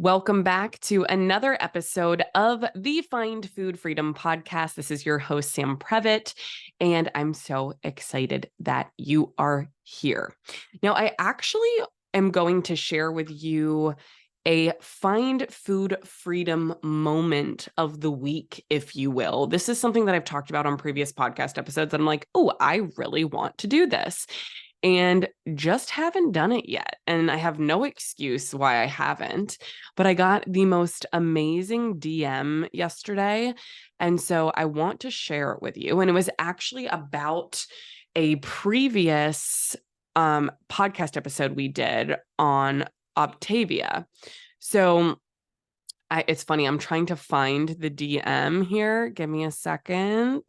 Welcome back to another episode of the Find Food Freedom podcast. This is your host, Sam Previtt, and I'm so excited that you are here. Now, I actually am going to share with you a Find Food Freedom moment of the week, if you will. This is something that I've talked about on previous podcast episodes, and I'm like, oh, I really want to do this. And just haven't done it yet. And I have no excuse why I haven't, but I got the most amazing DM yesterday. And so I want to share it with you. And it was actually about a previous podcast episode we did on Optavia. So it's funny, I'm trying to find the DM here. Give me a second.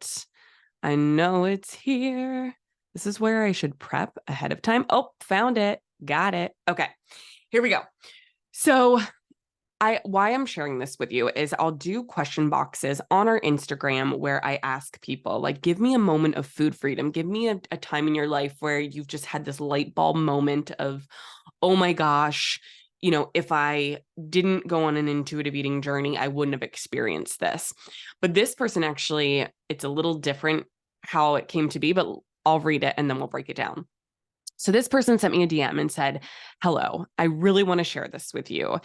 I know it's here. This is where I should prep ahead of time. Oh, found it. Got it. Okay, here we go. So why I'm sharing this with you is I'll do question boxes on our Instagram where I ask people, like, give me a moment of food freedom. Give me a time in your life where you've just had this light bulb moment of, oh my gosh, if I didn't go on an intuitive eating journey, I wouldn't have experienced this. But this person actually, it's a little different how it came to be, but I'll read it and then we'll break it down. So this person sent me a DM and said, hello, I really want to share this with you.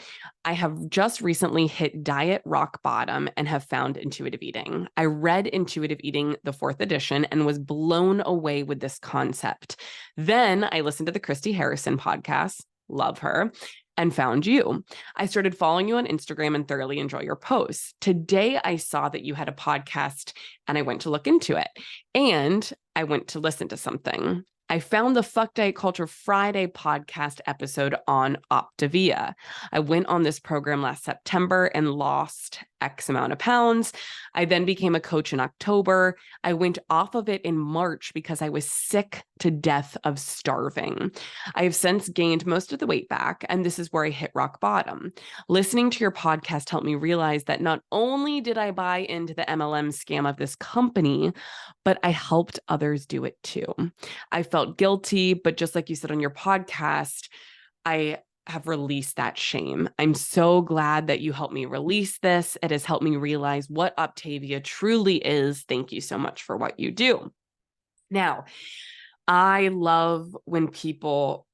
I have just recently hit diet rock bottom and have found intuitive eating. I read Intuitive Eating, the 4th edition, and was blown away with this concept. Then I listened to the Christy Harrison podcast, love her, and found you. I started following you on Instagram and thoroughly enjoy your posts. Today, I saw that you had a podcast and I went to look into it. And I went to listen to something. I found the Fuck Diet Culture Friday podcast episode on Optavia. I went on this program last September and lost X amount of pounds. I then became a coach in October. I went off of it in March because I was sick to death of starving. I have since gained most of the weight back, and this is where I hit rock bottom. Listening to your podcast helped me realize that not only did I buy into the MLM scam of this company, but I helped others do it too. I felt guilty, but just like you said on your podcast, I have released that shame. I'm so glad that you helped me release this. It has helped me realize what Optavia truly is. Thank you so much for what you do. Now, I love when people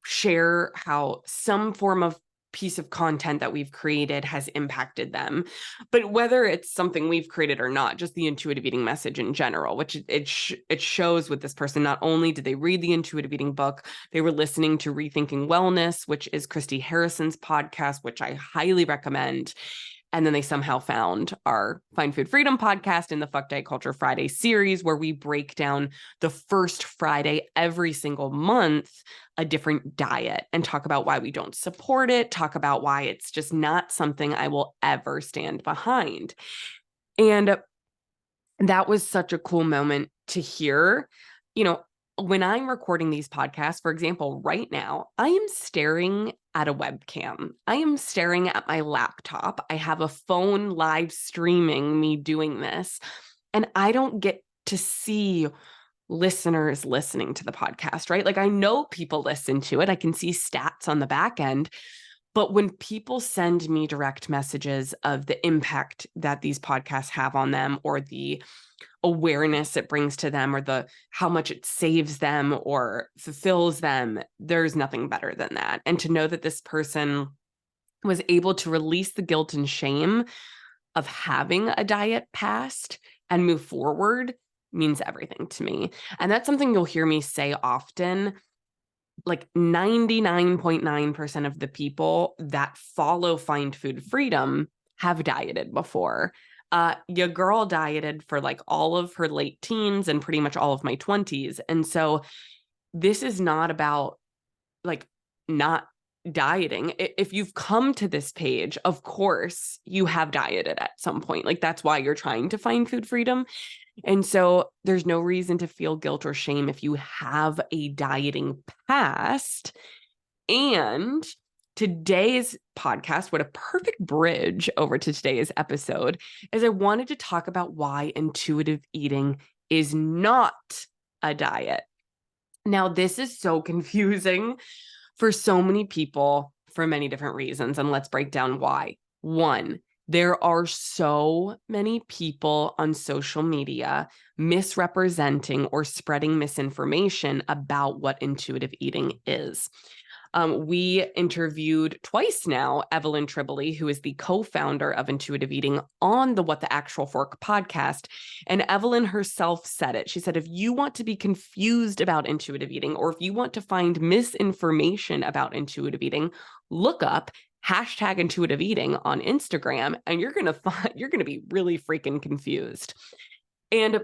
share how some form of piece of content that we've created has impacted them. But whether it's something we've created or not, just the intuitive eating message in general, which it shows with this person. Not only did they read the intuitive eating book, they were listening to Rethinking Wellness, which is Christy Harrison's podcast, which I highly recommend. And then they somehow found our Find Food Freedom podcast in the Fuck Diet Culture Friday series, where we break down the first Friday every single month, a different diet, and talk about why we don't support it, talk about why it's just not something I will ever stand behind. And that was such a cool moment to hear. When I'm recording these podcasts, for example, right now, I am staring at a webcam. I am staring at my laptop. I have a phone live streaming me doing this, and I don't get to see listeners listening to the podcast, right? Like, I know people listen to it. I can see stats on the back end. But when people send me direct messages of the impact that these podcasts have on them, or the awareness it brings to them, or how much it saves them or fulfills them, there's nothing better than that. And to know that this person was able to release the guilt and shame of having a diet past and move forward means everything to me. And that's something you'll hear me say often. Like 99.9% of the people that follow Find Food Freedom have dieted before. Your girl dieted for like all of her late teens and pretty much all of my 20s. And so this is not about like not dieting. If you've come to this page, of course you have dieted at some point. Like, that's why you're trying to find food freedom. And so there's no reason to feel guilt or shame if you have a dieting past. And today's podcast, what a perfect bridge over to today's episode, is I wanted to talk about why intuitive eating is not a diet. Now, this is so confusing for so many people for many different reasons. And let's break down why. One, there are so many people on social media misrepresenting or spreading misinformation about what intuitive eating is. We interviewed twice now Evelyn Tribole, who is the co-founder of Intuitive Eating, on the What the Actual Fork podcast. And Evelyn herself said it. She said, if you want to be confused about intuitive eating, or if you want to find misinformation about intuitive eating, look up #intuitive eating on Instagram, and you're going to be really freaking confused. And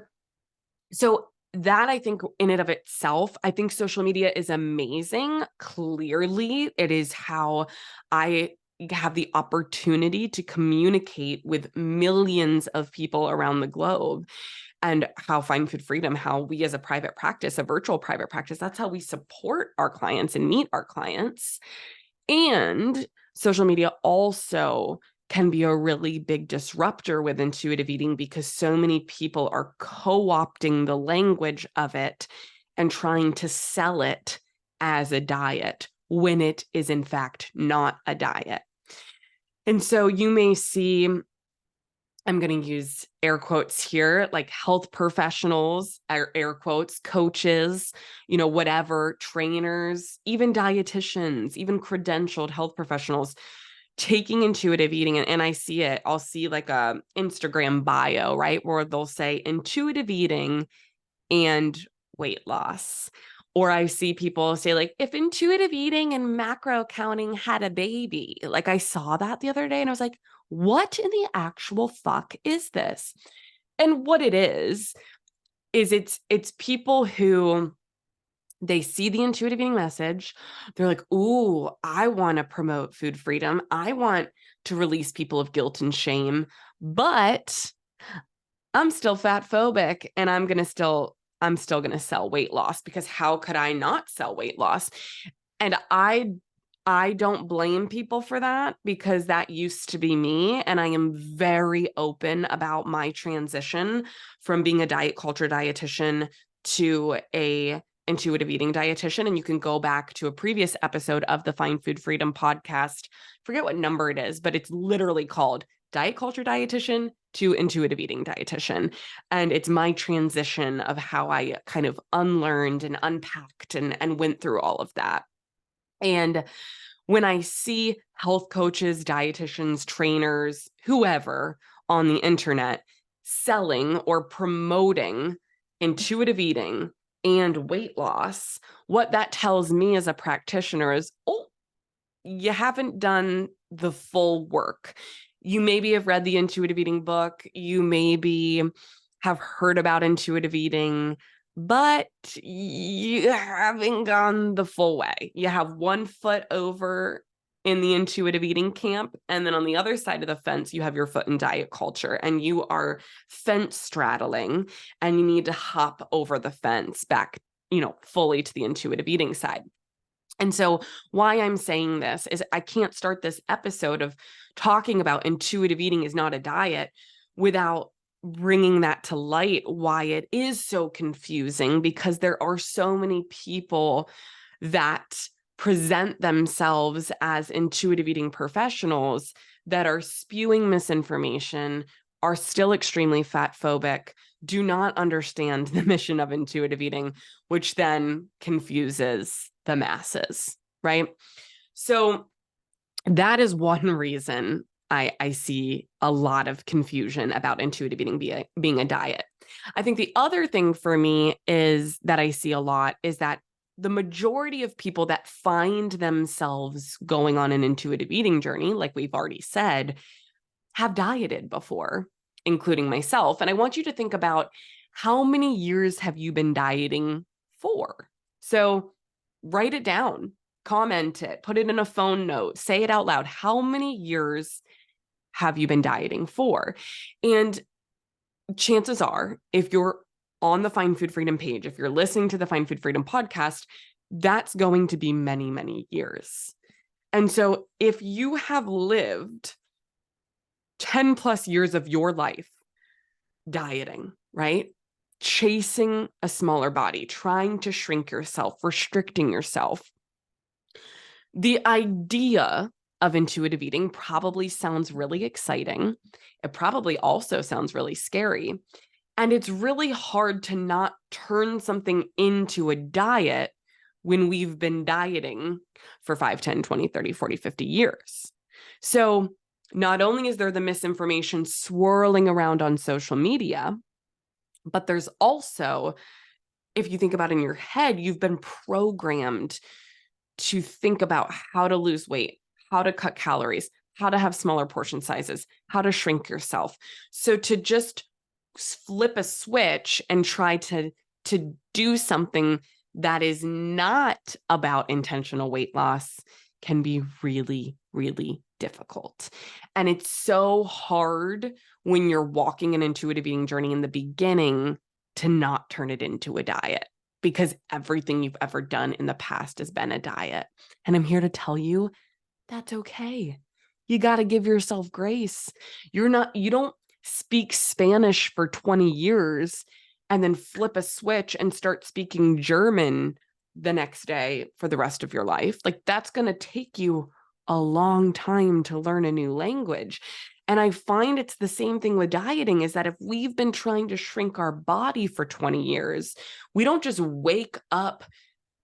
so that, I think, in and of itself, I think social media is amazing. Clearly, it is how I have the opportunity to communicate with millions of people around the globe, and how Find Food Freedom, how we as a private practice, a virtual private practice, that's how we support our clients and meet our clients. And social media also can be a really big disruptor with intuitive eating, because so many people are co-opting the language of it and trying to sell it as a diet when it is in fact not a diet. And so you may see, I'm going to use air quotes here, like health professionals, air quotes, coaches, whatever, trainers, even dietitians, even credentialed health professionals taking intuitive eating. And I see it, I'll see like a Instagram bio, right, where they'll say intuitive eating and weight loss. Or I see people say, like, if intuitive eating and macro counting had a baby. Like, I saw that the other day and I was like, what in the actual fuck is this? And what it is it's people who, they see the intuitive eating message. They're like, ooh, I want to promote food freedom. I want to release people of guilt and shame, but I'm still fat phobic, and I'm still going to sell weight loss, because how could I not sell weight loss? And I don't blame people for that, because that used to be me. And I am very open about my transition from being a diet culture dietitian to a intuitive eating dietitian. And you can go back to a previous episode of the Find Food Freedom podcast. Forget what number it is, but it's literally called Diet Culture Dietitian to Intuitive Eating Dietitian. And it's my transition of how I kind of unlearned and unpacked and went through all of that. And when I see health coaches, dietitians, trainers, whoever on the internet selling or promoting intuitive eating and weight loss, what that tells me as a practitioner is, oh, you haven't done the full work. You maybe have read the intuitive eating book. You maybe have heard about intuitive eating, but you haven't gone the full way. You have one foot over in the intuitive eating camp, and then on the other side of the fence, you have your foot in diet culture, and you are fence straddling, and you need to hop over the fence back, fully to the intuitive eating side. And so why I'm saying this is I can't start this episode of talking about intuitive eating is not a diet without bringing that to light, why it is so confusing, because there are so many people that present themselves as intuitive eating professionals that are spewing misinformation, are still extremely fat phobic, do not understand the mission of intuitive eating, which then confuses the masses, right? So that is one reason I see a lot of confusion about intuitive eating being a diet. I think the other thing for me is that I see a lot is that the majority of people that find themselves going on an intuitive eating journey, like we've already said, have dieted before, including myself. And I want you to think about, how many years have you been dieting for? So write it down, comment it, put it in a phone note, say it out loud. How many years have you been dieting for? And chances are, if you're on the Find Food Freedom page, if you're listening to the Find Food Freedom podcast, that's going to be many, many years. And so if you have lived 10 plus years of your life dieting, right? Chasing a smaller body, trying to shrink yourself, restricting yourself, The idea of intuitive eating probably sounds really exciting. It probably also sounds really scary. And it's really hard to not turn something into a diet when we've been dieting for 5, 10, 20, 30, 40, 50 years. So not only is there the misinformation swirling around on social media, but there's also, if you think about in your head, you've been programmed to think about how to lose weight, how to cut calories, how to have smaller portion sizes, how to shrink yourself. So to just flip a switch and try to do something that is not about intentional weight loss can be really, really difficult. And it's so hard when you're walking an intuitive eating journey in the beginning to not turn it into a diet, because everything you've ever done in the past has been a diet. And I'm here to tell you that's okay. You got to give yourself grace. You don't speak Spanish for 20 years and then flip a switch and start speaking German the next day for the rest of your life. Like, that's going to take you a long time to learn a new language. And I find it's the same thing with dieting, is that if we've been trying to shrink our body for 20 years, we don't just wake up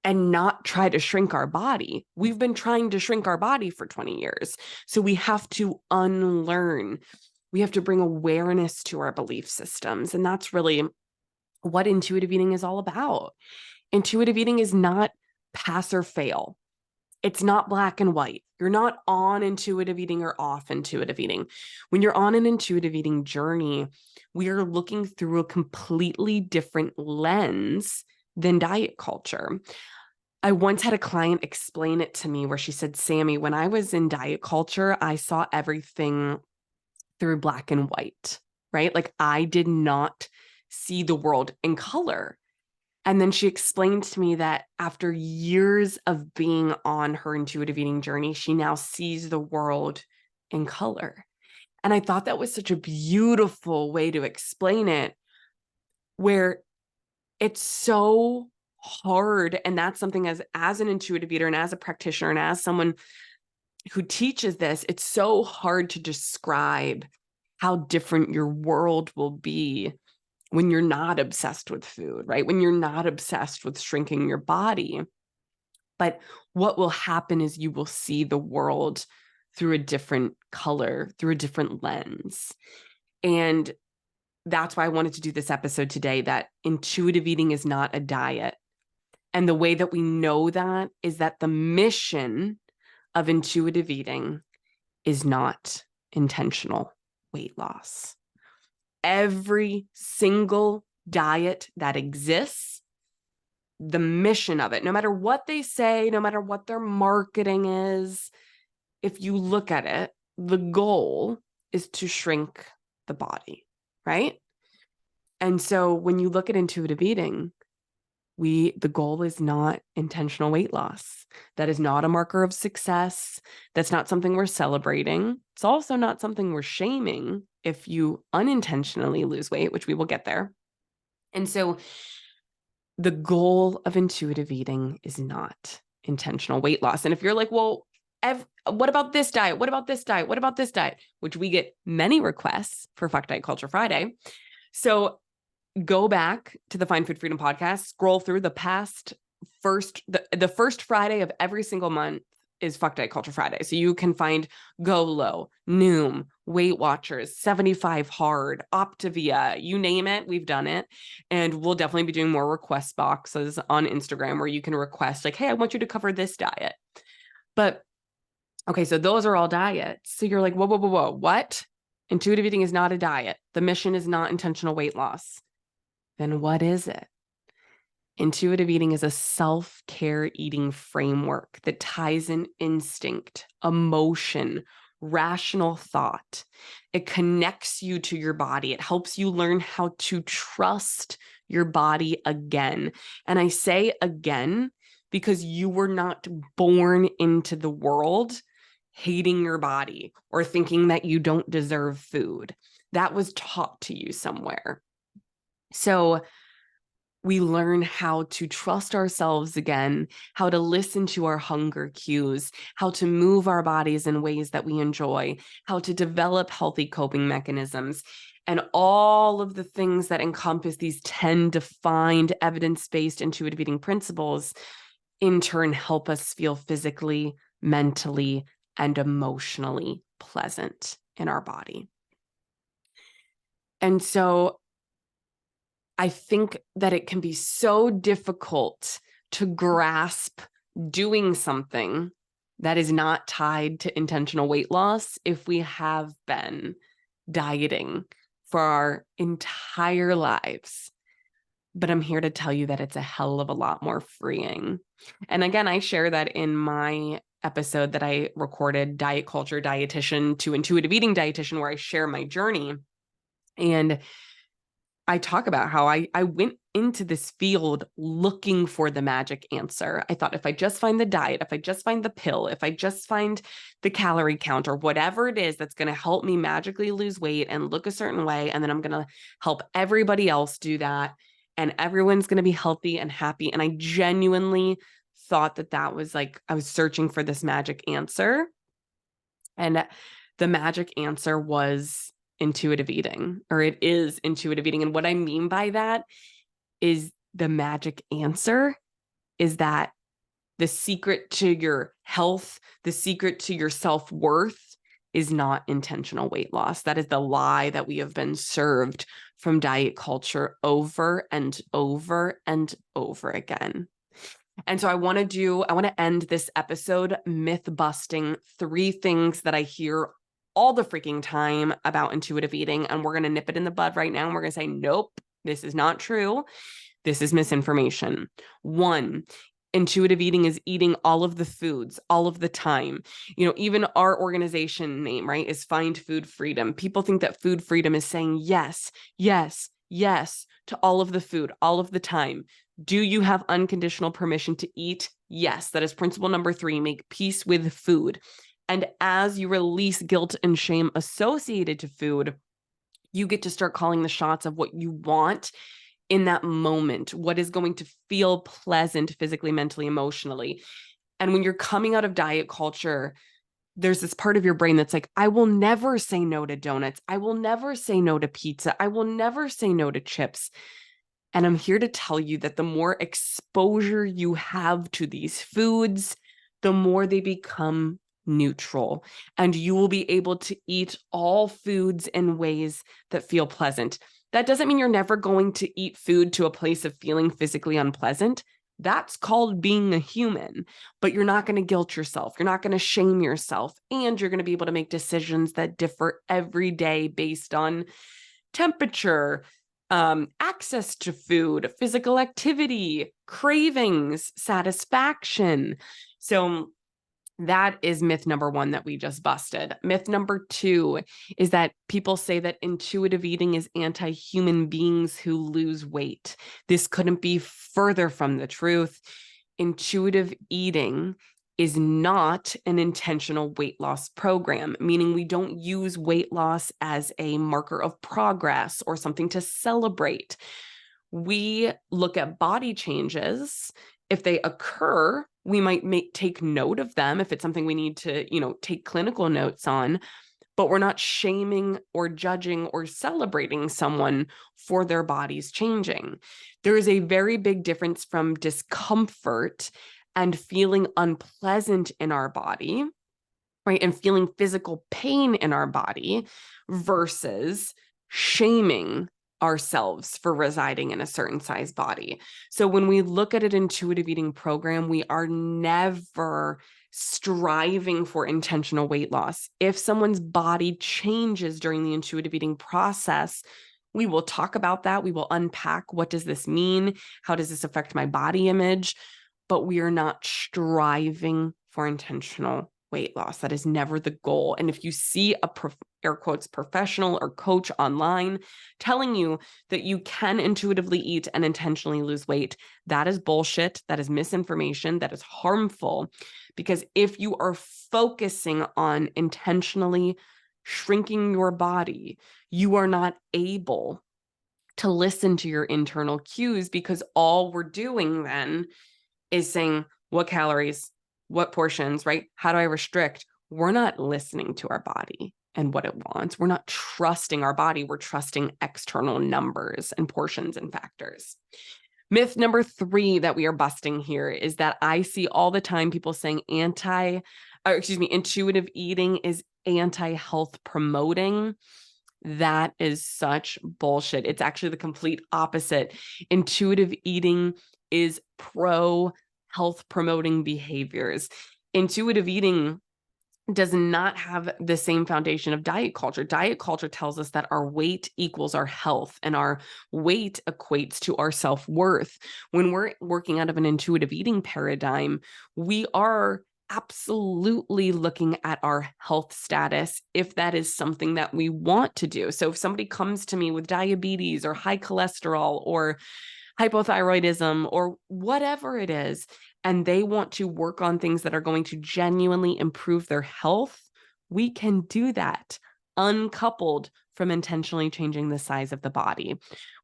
and not try to shrink our body. We've been trying to shrink our body for 20 years. So we have to unlearn. We have to bring awareness to our belief systems. And that's really what intuitive eating is all about. Intuitive eating is not pass or fail. It's not black and white. You're not on intuitive eating or off intuitive eating. When you're on an intuitive eating journey, we are looking through a completely different lens than diet culture. I once had a client explain it to me where she said, Sammy, when I was in diet culture, I saw everything through black and white, right? Like, I did not see the world in color. And then she explained to me that after years of being on her intuitive eating journey, she now sees the world in color. And I thought that was such a beautiful way to explain it, where it's so hard. And that's something as an intuitive eater and as a practitioner and as someone who teaches this, it's so hard to describe how different your world will be when you're not obsessed with food, right? When you're not obsessed with shrinking your body. But what will happen is you will see the world through a different color, through a different lens. And that's why I wanted to do this episode today, that intuitive eating is not a diet. And the way that we know that is that the mission of intuitive eating is not intentional weight loss. Every single diet that exists, the mission of it, no matter what they say, no matter what their marketing is, if you look at it, the goal is to shrink the body, right? And so when you look at intuitive eating, the goal is not intentional weight loss. That is not a marker of success. That's not something we're celebrating. It's also not something we're shaming if you unintentionally lose weight, which we will get there. And so the goal of intuitive eating is not intentional weight loss. And if you're like, well, what about this diet? What about this diet? What about this diet? Which we get many requests for Fuck Diet Culture Friday. So go back to the Find Food Freedom podcast, scroll through the first Friday of every single month is Fuck Diet Culture Friday. So you can find Go Low, Noom, Weight Watchers, 75 Hard, Optavia, you name it, we've done it. And we'll definitely be doing more request boxes on Instagram where you can request, like, hey, I want you to cover this diet. But okay, so those are all diets. So you're like, whoa, what? Intuitive eating is not a diet. The mission is not intentional weight loss. Then what is it? Intuitive eating is a self-care eating framework that ties in instinct, emotion, rational thought. It connects you to your body. It helps you learn how to trust your body again. And I say again because you were not born into the world hating your body or thinking that you don't deserve food. That was taught to you somewhere. So we learn how to trust ourselves again, how to listen to our hunger cues, how to move our bodies in ways that we enjoy, how to develop healthy coping mechanisms, and all of the things that encompass these 10 defined evidence-based intuitive eating principles, in turn help us feel physically, mentally, and emotionally pleasant in our body. And so I think that it can be so difficult to grasp doing something that is not tied to intentional weight loss if we have been dieting for our entire lives. But I'm here to tell you that it's a hell of a lot more freeing. And again, I share that in my episode that I recorded, Diet Culture Dietitian to Intuitive Eating Dietitian, where I share my journey. And I talk about how I went into this field looking for the magic answer. I thought if I just find the diet, if I just find the pill, if I just find the calorie count or whatever it is that's going to help me magically lose weight and look a certain way, and then I'm going to help everybody else do that, and everyone's going to be healthy and happy. And I genuinely thought that that was like, I was searching for this magic answer. And the magic answer was intuitive eating, or it is intuitive eating. And what I mean by that is the magic answer is that the secret to your health, the secret to your self-worth is not intentional weight loss. That is the lie that we have been served from diet culture over and over and over again. And so I want to end this episode myth busting 3 things that I hear all the freaking time about intuitive eating. And we're going to nip it in the bud right now. And we're going to say, nope, this is not true. This is misinformation. 1, intuitive eating is eating all of the foods all of the time. You know, even our organization name, right, is Find Food Freedom. People think that food freedom is saying yes, yes, yes to all of the food all of the time. Do you have unconditional permission to eat? Yes. That is principle number 3, make peace with food. And as you release guilt and shame associated to food, you get to start calling the shots of what you want in that moment, what is going to feel pleasant physically, mentally, emotionally. And when you're coming out of diet culture, there's this part of your brain that's like, I will never say no to donuts. I will never say no to pizza. I will never say no to chips. And I'm here to tell you that the more exposure you have to these foods, the more they become neutral, and you will be able to eat all foods in ways that feel pleasant. That doesn't mean you're never going to eat food to a place of feeling physically unpleasant. That's called being a human, but you're not going to guilt yourself. You're not going to shame yourself, and you're going to be able to make decisions that differ every day based on temperature, access to food, physical activity, cravings, satisfaction. So that is myth number 1 that we just busted. Myth number 2 is that people say that intuitive eating is anti-human beings who lose weight. This couldn't be further from the truth. Intuitive eating is not an intentional weight loss program, meaning we don't use weight loss as a marker of progress or something to celebrate. We look at body changes. If they occur, we might take note of them if it's something we need to, take clinical notes on, but we're not shaming or judging or celebrating someone for their bodies changing. There is a very big difference from discomfort and feeling unpleasant in our body, right? And feeling physical pain in our body versus shaming ourselves for residing in a certain size body. So when we look at an intuitive eating program, we are never striving for intentional weight loss. If someone's body changes during the intuitive eating process, we will talk about that. We will unpack, what does this mean? How does this affect my body image? But we are not striving for intentional weight loss. That is never the goal. And if you see a air quotes professional or coach online telling you that you can intuitively eat and intentionally lose weight, that is bullshit. That is misinformation. That is harmful. Because if you are focusing on intentionally shrinking your body, you are not able to listen to your internal cues, because all we're doing then is saying, what calories, what portions, right? How do I restrict? We're not listening to our body and what it wants. We're not trusting our body. We're trusting external numbers and portions and factors. Myth number 3 that we are busting here is that I see all the time people saying intuitive eating is anti-health promoting. That is such bullshit. It's actually the complete opposite. Intuitive eating is pro health promoting behaviors. Intuitive eating does not have the same foundation of diet culture. Diet culture tells us that our weight equals our health, and our weight equates to our self-worth. When we're working out of an intuitive eating paradigm, we are absolutely looking at our health status if that is something that we want to do. So if somebody comes to me with diabetes or high cholesterol or hypothyroidism or whatever it is, and they want to work on things that are going to genuinely improve their health, we can do that uncoupled from intentionally changing the size of the body.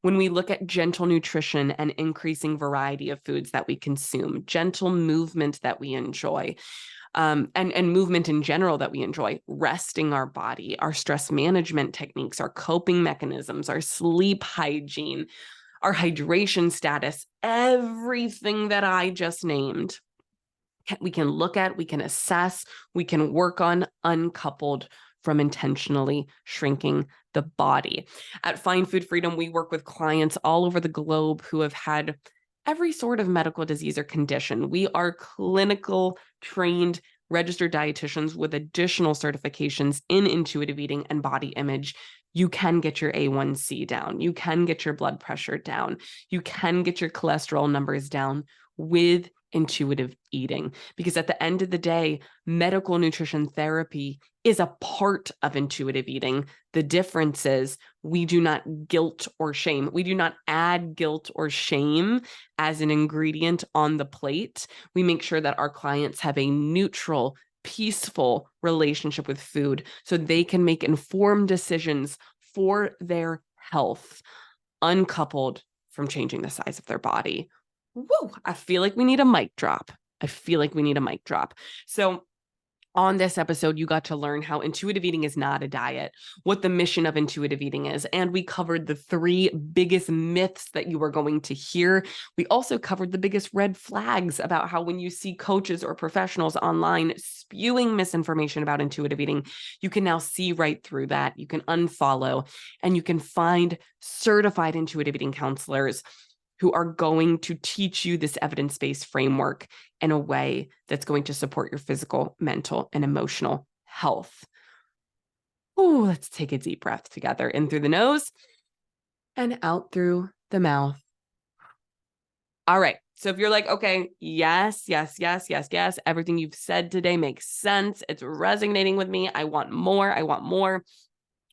When we look at gentle nutrition and increasing variety of foods that we consume, gentle movement that we enjoy, and movement in general that we enjoy, resting our body, our stress management techniques, our coping mechanisms, our sleep hygiene, our hydration status, everything that I just named, we can look at, we can assess, we can work on uncoupled from intentionally shrinking the body. At Find Food Freedom, we work with clients all over the globe who have had every sort of medical disease or condition. We are clinical trained registered dietitians with additional certifications in intuitive eating and body image. You can get your A1C down. You can get your blood pressure down. You can get your cholesterol numbers down with intuitive eating. Because at the end of the day, medical nutrition therapy is a part of intuitive eating. The difference is we do not guilt or shame. We do not add guilt or shame as an ingredient on the plate. We make sure that our clients have a neutral, peaceful relationship with food so they can make informed decisions for their health, uncoupled from changing the size of their body. Woo, I feel like we need a mic drop. So on this episode, you got to learn how intuitive eating is not a diet, what the mission of intuitive eating is, and we covered the 3 biggest myths that you are going to hear. We also covered the biggest red flags about how when you see coaches or professionals online spewing misinformation about intuitive eating, you can now see right through that. You can unfollow, and you can find certified intuitive eating counselors who are going to teach you this evidence-based framework in a way that's going to support your physical, mental, and emotional health. Oh, let's take a deep breath together, in through the nose and out through the mouth. All right. So if you're like, okay, yes, everything you've said today makes sense. It's resonating with me. I want more.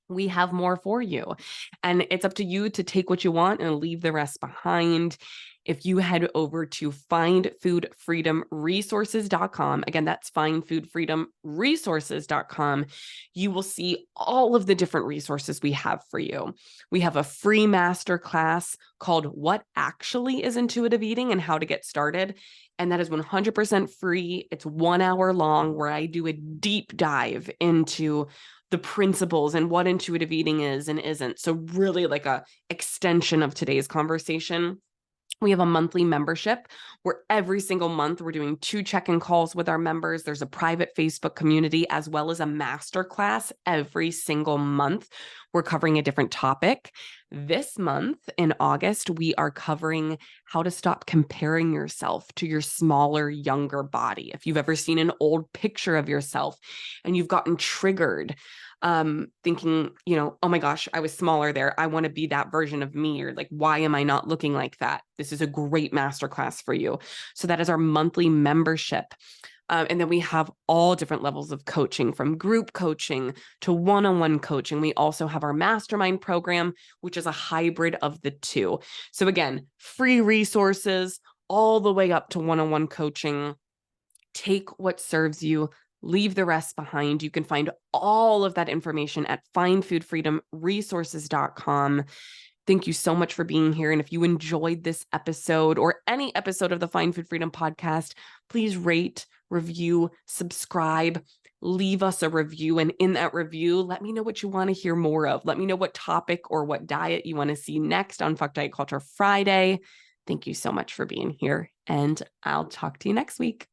We have more for you. And it's up to you to take what you want and leave the rest behind. If you head over to findfoodfreedomresources.com, again, that's findfoodfreedomresources.com, you will see all of the different resources we have for you. We have a free masterclass called What Actually is Intuitive Eating and How to Get Started. And that is 100% free. It's 1 hour long where I do a deep dive into the principles and what intuitive eating is and isn't. So really like a extension of today's conversation. We have a monthly membership where every single month we're doing 2 check-in calls with our members. There's a private Facebook community as well as a masterclass every single month. We're covering a different topic. This month in August, we are covering how to stop comparing yourself to your smaller, younger body. If you've ever seen an old picture of yourself and you've gotten triggered, thinking, oh my gosh, I was smaller there. I want to be that version of me, or like, why am I not looking like that? This is a great masterclass for you. So that is our monthly membership. And then we have all different levels of coaching, from group coaching to one-on-one coaching. We also have our mastermind program, which is a hybrid of the 2. So again, free resources all the way up to one-on-one coaching. Take what serves you, leave the rest behind. You can find all of that information at findfoodfreedomresources.com. Thank you so much for being here. And if you enjoyed this episode or any episode of the Find Food Freedom podcast, please rate, review, subscribe, leave us a review. And in that review, let me know what you want to hear more of. Let me know what topic or what diet you want to see next on Fuck Diet Culture Friday. Thank you so much for being here, and I'll talk to you next week.